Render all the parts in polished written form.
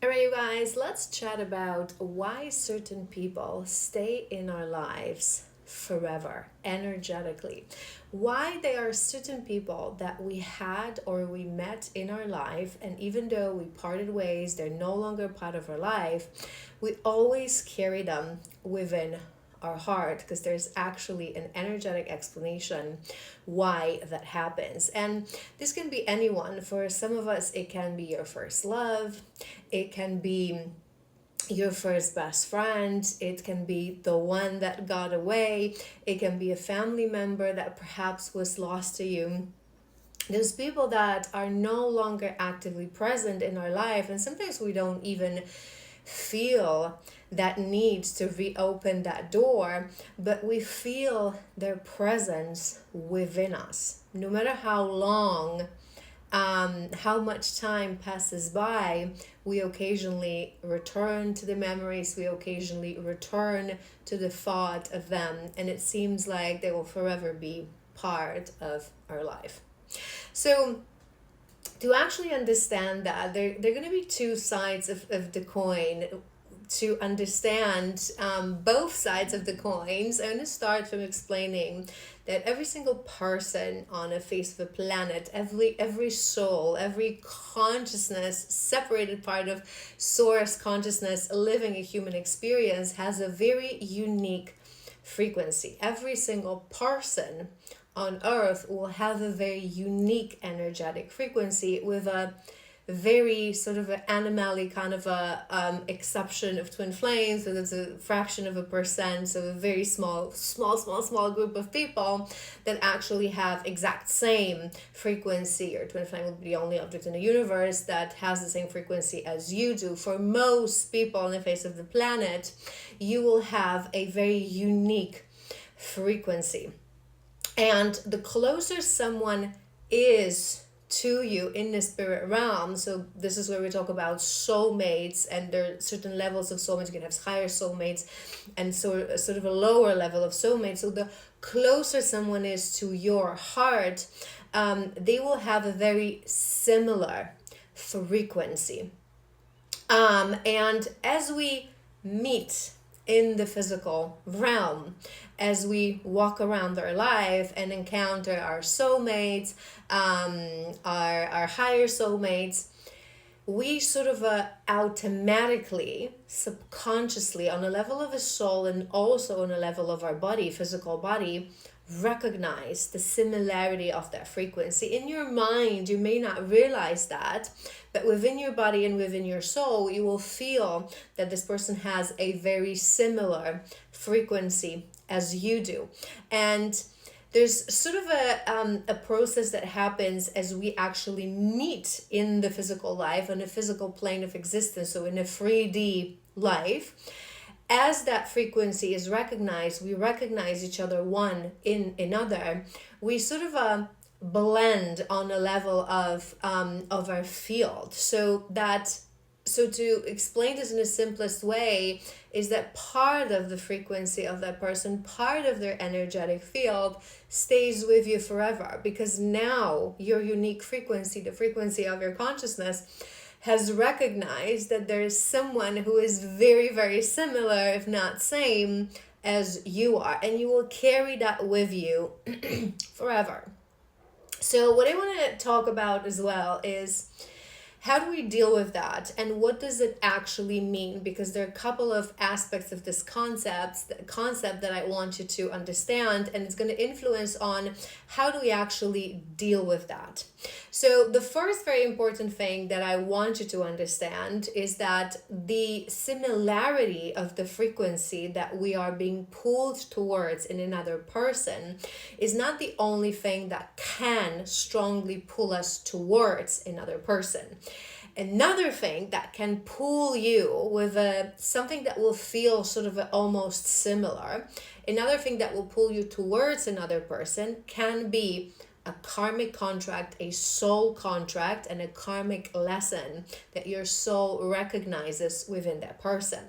All right, you guys, let's chat about why certain people stay in our lives forever, energetically. Why there are certain people that we had or we met in our life, and even though we parted ways, they're no longer part of our life, we always carry them within our heart because there's actually an energetic explanation why that happens. And this can be anyone. For some of us, it can be your first love, it can be your first best friend, it can be the one that got away, it can be a family member that perhaps was lost to you. There's people that are no longer actively present in our life, and sometimes we don't even feel that need to reopen that door, but we feel their presence within us. No matter how long, how much time passes by, we occasionally return to the memories, we occasionally return to the thought of them, and it seems like they will forever be part of our life. So, to actually understand that, there are going to be two sides of the coin. To understand both sides of the coins, I'm going to start from explaining that every single person on the face of the planet, every soul, every consciousness, separated part of source consciousness living a human experience has a very unique frequency. Every single person on earth will have a very unique energetic frequency with a very sort of an anomaly kind of a exception of twin flames, so there's a fraction of a percent, so a very small group of people that actually have exact same frequency, or twin flame will be the only object in the universe that has the same frequency as you do. For most people on the face of the planet, you will have a very unique frequency. And the closer someone is to you in the spirit realm, so this is where we talk about soulmates, and there are certain levels of soulmates. You can have higher soulmates and so sort of a lower level of soulmates. So the closer someone is to your heart, they will have a very similar frequency. And as we meet in the physical realm, as we walk around our life and encounter our soulmates, our higher soulmates, we sort of automatically, subconsciously, on a level of a soul and also on a level of our body, physical body, recognize the similarity of that frequency. In your mind, you may not realize that, but within your body and within your soul, you will feel that this person has a very similar frequency as you do. And there's sort of a process that happens as we actually meet in the physical life, on a physical plane of existence, so in a 3D life. As that frequency is recognized, we recognize each other one in another. We sort of blend on a level of our field. So to explain this in the simplest way is that part of the frequency of that person, part of their energetic field, stays with you forever, because now your unique frequency, the frequency of your consciousness, has recognized that there is someone who is very, very similar, if not same, as you are. And you will carry that with you forever. So what I want to talk about as well is, how do we deal with that, and what does it actually mean? Because there are a couple of aspects of this concept that I want you to understand, and it's going to influence on how do we actually deal with that. So the first very important thing that I want you to understand is that the similarity of the frequency that we are being pulled towards in another person is not the only thing that can strongly pull us towards another person. Another thing that can pull you with something that will feel sort of almost similar, another thing that will pull you towards another person can be a karmic contract, a soul contract, and a karmic lesson that your soul recognizes within that person.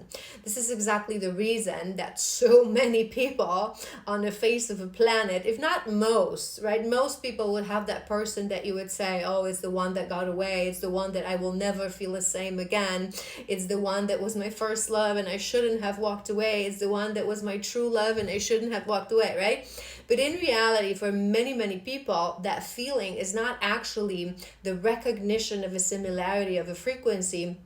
This is exactly the reason that so many people on the face of a planet, if not most, right? Most people would have that person that you would say, oh, it's the one that got away. It's the one that I will never feel the same again. It's the one that was my first love and I shouldn't have walked away. It's the one that was my true love and I shouldn't have walked away, right? But in reality, for many, many people, that feeling is not actually the recognition of a similarity of a frequency,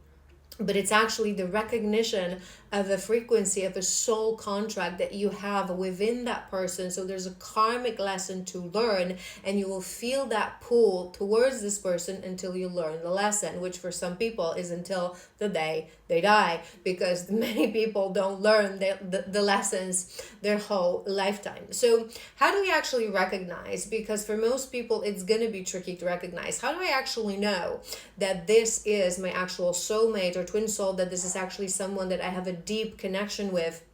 but it's actually the recognition of a frequency, of a soul contract that you have within that person. So there's a karmic lesson to learn, and you will feel that pull towards this person until you learn the lesson, which for some people is until the day they die, because many people don't learn the lessons their whole lifetime. So how do we actually recognize? Because for most people, it's going to be tricky to recognize. How do I actually know that this is my actual soulmate or twin soul, that this is actually someone that I have a deep connection with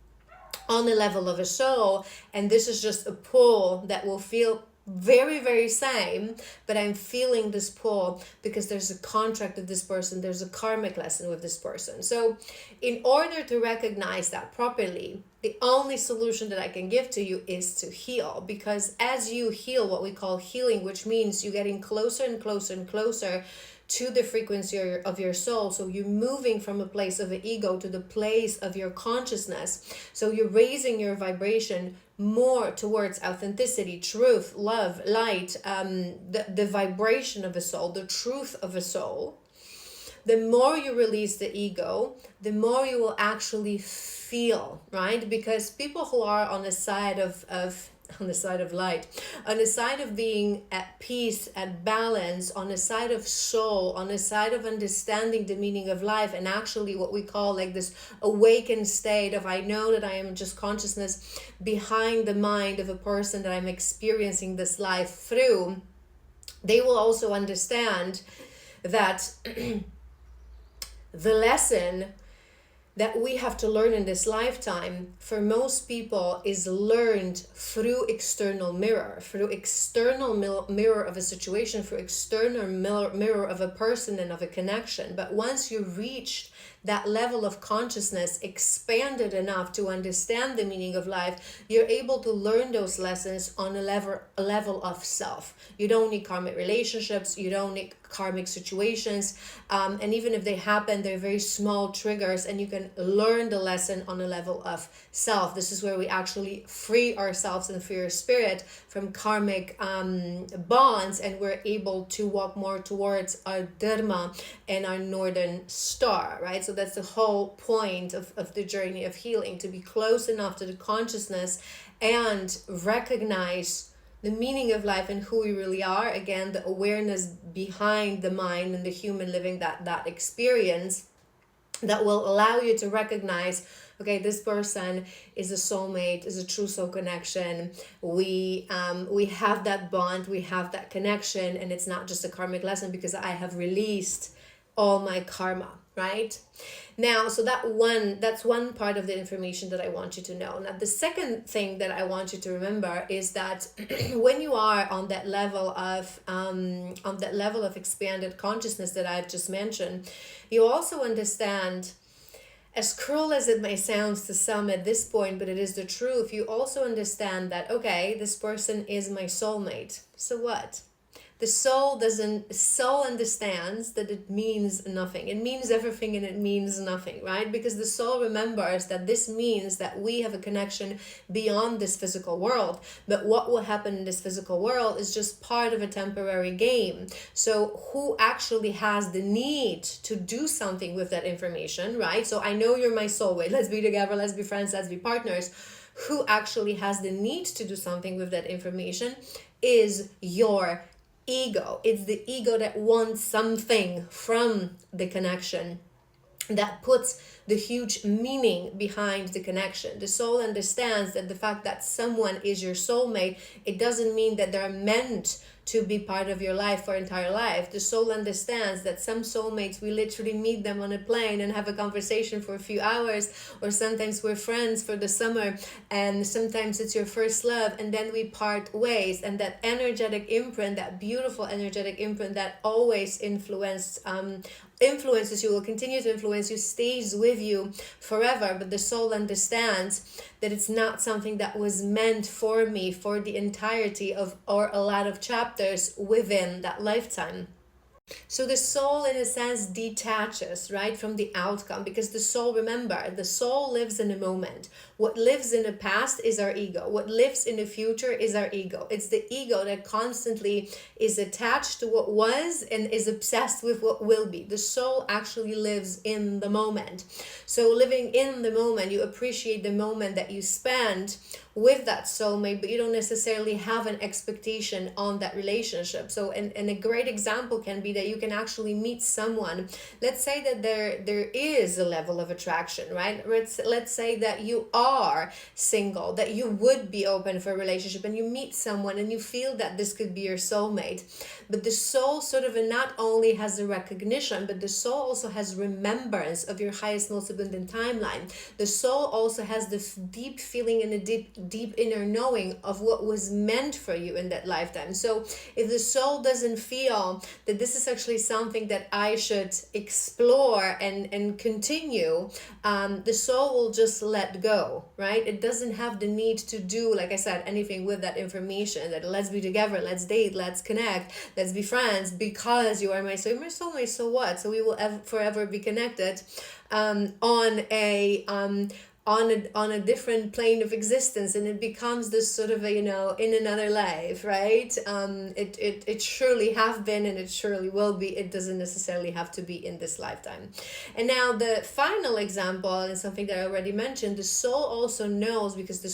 on the level of a soul, and this is just a pull that will feel very, very same, but I'm feeling this pull because there's a contract with this person, there's a karmic lesson with this person. So in order to recognize that properly, the only solution that I can give to you is to heal, because as you heal, what we call healing, which means you're getting closer and closer and closer to the frequency of your soul. So you're moving from a place of the ego to the place of your consciousness. So you're raising your vibration more towards authenticity, truth, love, light, the vibration of a soul, the truth of a soul. The more you release the ego, the more you will actually feel, right? Because people who are on the side of on the side of light, on the side of being at peace, at balance, on the side of soul, on the side of understanding the meaning of life, and actually what we call like this awakened state of, I know that I am just consciousness behind the mind of a person that I'm experiencing this life through, they will also understand that the lesson that we have to learn in this lifetime, for most people, is learned through external mirror of a situation, through external mirror of a person and of a connection. But once you reach that level of consciousness expanded enough to understand the meaning of life, you're able to learn those lessons on a level of self. You don't need karmic relationships, you don't need karmic situations, and even if they happen, they're very small triggers, and you can learn the lesson on a level of self. This is where we actually free ourselves and free our spirit from karmic bonds, and we're able to walk more towards our dharma and our northern star, right? So that's the whole point of the journey of healing, to be close enough to the consciousness and recognize the meaning of life and who we really are. Again, the awareness behind the mind and the human living that experience, that will allow you to recognize, okay, this person is a soulmate, is a true soul connection. We have that bond, we have that connection, and it's not just a karmic lesson because I have released all my karma, right? Now, so that's one part of the information that I want you to know. Now, the second thing that I want you to remember is that when you are on that level of expanded consciousness that I've just mentioned, you also understand, as cruel as it may sound to some at this point, but it is the truth, you also understand that, okay, this person is my soulmate. So what? The soul understands that it means nothing. It means everything and it means nothing, right? Because the soul remembers that this means that we have a connection beyond this physical world. But what will happen in this physical world is just part of a temporary game. So who actually has the need to do something with that information, right? So I know you're my soulmate. Let's be together, let's be friends, let's be partners. Who actually has the need to do something with that information is your ego. It's the ego that wants something from the connection, that puts the huge meaning behind the connection. The soul understands that the fact that someone is your soulmate, it doesn't mean that they're meant to be part of your life for entire life. The soul understands that some soulmates, we literally meet them on a plane and have a conversation for a few hours, or sometimes we're friends for the summer, and sometimes it's your first love, and then we part ways. And that energetic imprint, that beautiful energetic imprint that always influences you, will continue to influence you, stays with you forever. But the soul understands that it's not something that was meant for me for the entirety of, or a lot of chapters within that lifetime. So the soul, in a sense, detaches, right, from the outcome, because the soul, remember, the soul lives in a moment. What lives in the past is our ego. What lives in the future is our ego. It's the ego that constantly is attached to what was and is obsessed with what will be. The soul actually lives in the moment. So living in the moment, you appreciate the moment that you spend with that soulmate, but you don't necessarily have an expectation on that relationship. So, and a great example can be that you can actually meet someone. Let's say that there is a level of attraction, right? Let's say that you are single, that you would be open for a relationship, and you meet someone and you feel that this could be your soulmate. But the soul sort of not only has a recognition, but the soul also has remembrance of your highest, most abundant timeline. The soul also has this deep feeling and a deep inner knowing of what was meant for you in that lifetime. So if the soul doesn't feel that this is actually something that I should explore and continue, the soul will just let go, right? It doesn't have the need to do, like I said, anything with that information, that let's be together, let's date, let's connect, let's be friends, because you are my soulmate, so what? So we will forever be connected on a different plane of existence, and it becomes this sort of a, in another life, right? It surely have been, and it surely will be. It doesn't necessarily have to be in this lifetime. And now the final example, and something that I already mentioned, the soul also knows, because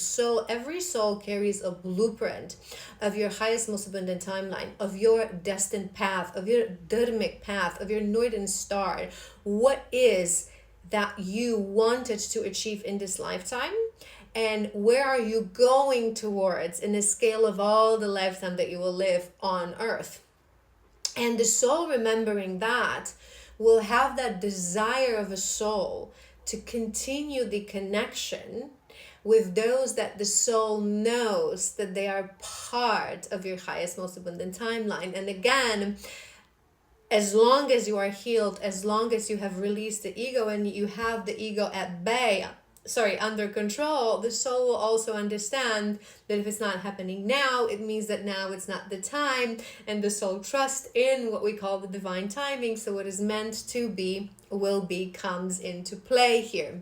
every soul carries a blueprint of your highest, most abundant timeline, of your destined path, of your dharmic path, of your northern star. What is that you wanted to achieve in this lifetime, and where are you going towards in the scale of all the lifetime that you will live on earth? And the soul, remembering that, will have that desire of a soul to continue the connection with those that the soul knows that they are part of your highest, most abundant timeline. And again, as long as you are healed, as long as you have released the ego and you have the ego at bay, under control, the soul will also understand that if it's not happening now, it means that now it's not the time, and the soul trusts in what we call the divine timing. So what is meant to be will be comes into play here.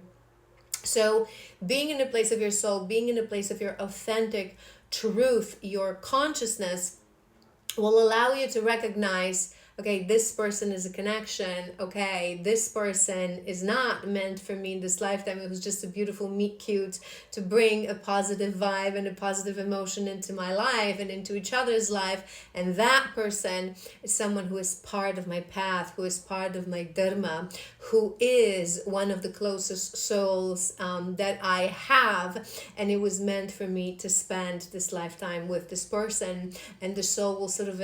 So being in the place of your soul, being in the place of your authentic truth, your consciousness, will allow you to recognize, okay, this person is a connection. Okay, this person is not meant for me in this lifetime. It was just a beautiful meet cute to bring a positive vibe and a positive emotion into my life and into each other's life. And that person is someone who is part of my path, who is part of my dharma, who is one of the closest souls that I have. And it was meant for me to spend this lifetime with this person. And the soul will sort of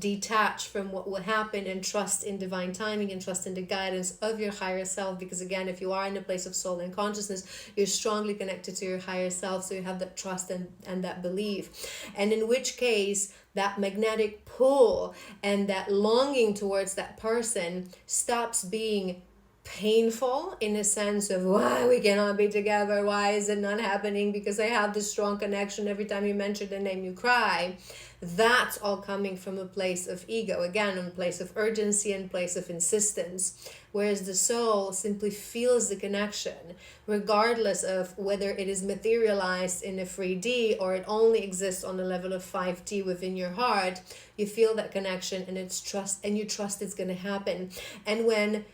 detach from what will happen and trust in divine timing and trust in the guidance of your higher self. Because again, if you are in a place of soul and consciousness, you're strongly connected to your higher self, so you have that trust and that belief. And in which case, that magnetic pull and that longing towards that person stops being painful, in a sense of why we cannot be together, why is it not happening, because I have this strong connection, every time you mention the name you cry. That's all coming from a place of ego, again, a place of urgency and place of insistence. Whereas the soul simply feels the connection, regardless of whether it is materialized in a 3D or it only exists on the level of 5D within your heart. You feel that connection, and it's trust, and you trust it's going to happen. And when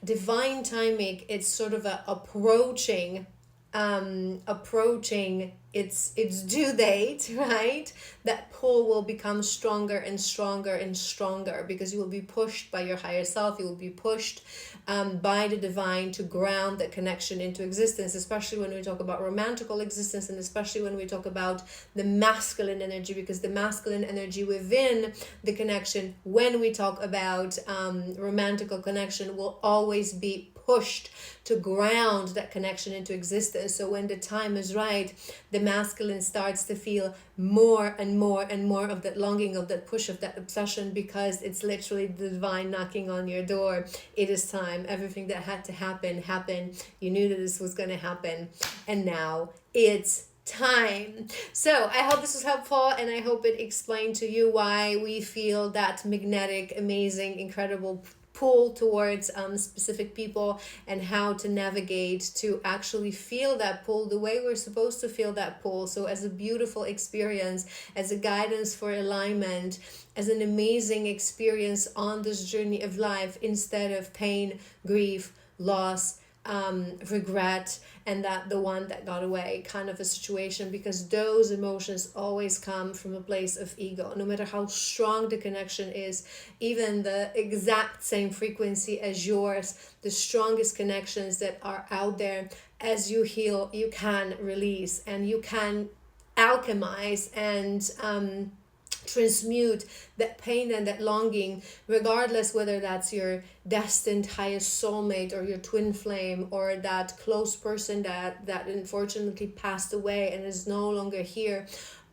divine timing, it's sort of approaching approaching its due date, right, that pull will become stronger and stronger and stronger, because you will be pushed by your higher self. You will be pushed by the divine to ground that connection into existence, especially when we talk about romantical existence, and especially when we talk about the masculine energy, because the masculine energy within the connection, when we talk about romantical connection, will always be pushed to ground that connection into existence. So when the time is right, the masculine starts to feel more and more and more of that longing, of that push, of that obsession, because it's literally the divine knocking on your door. It is time. Everything that had to happen happened. You knew that this was going to happen, and now it's time. So I hope this was helpful, and I hope it explained to you why we feel that magnetic, amazing, incredible pull towards specific people, and how to navigate to actually feel that pull the way we're supposed to feel that pull. So as a beautiful experience, as a guidance for alignment, as an amazing experience on this journey of life, instead of pain, grief, loss, regret, and that the one that got away kind of a situation, because those emotions always come from a place of ego. No matter how strong the connection is, even the exact same frequency as yours, the strongest connections that are out there, as you heal, you can release, and you can alchemize and transmute that pain and that longing, regardless whether that's your destined highest soulmate, or your twin flame, or that close person that unfortunately passed away and is no longer here.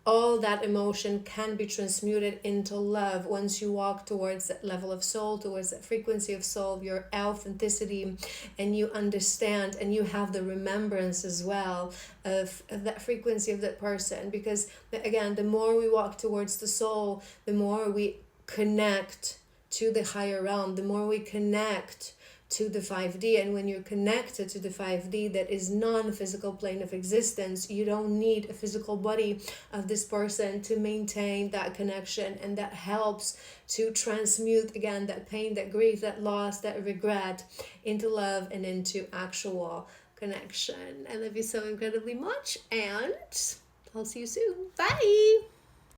All that emotion can be transmuted into love once you walk towards that level of soul, towards that frequency of soul, your authenticity, and you understand and you have the remembrance as well of that frequency of that person. Because again, the more we walk towards the soul, the more we connect to the higher realm, the more we connect to the 5D. And when you're connected to the 5D, that is non-physical plane of existence, you don't need a physical body of this person to maintain that connection. And that helps to transmute, again, that pain, that grief, that loss, that regret into love and into actual connection. I love you so incredibly much, and I'll see you soon. Bye.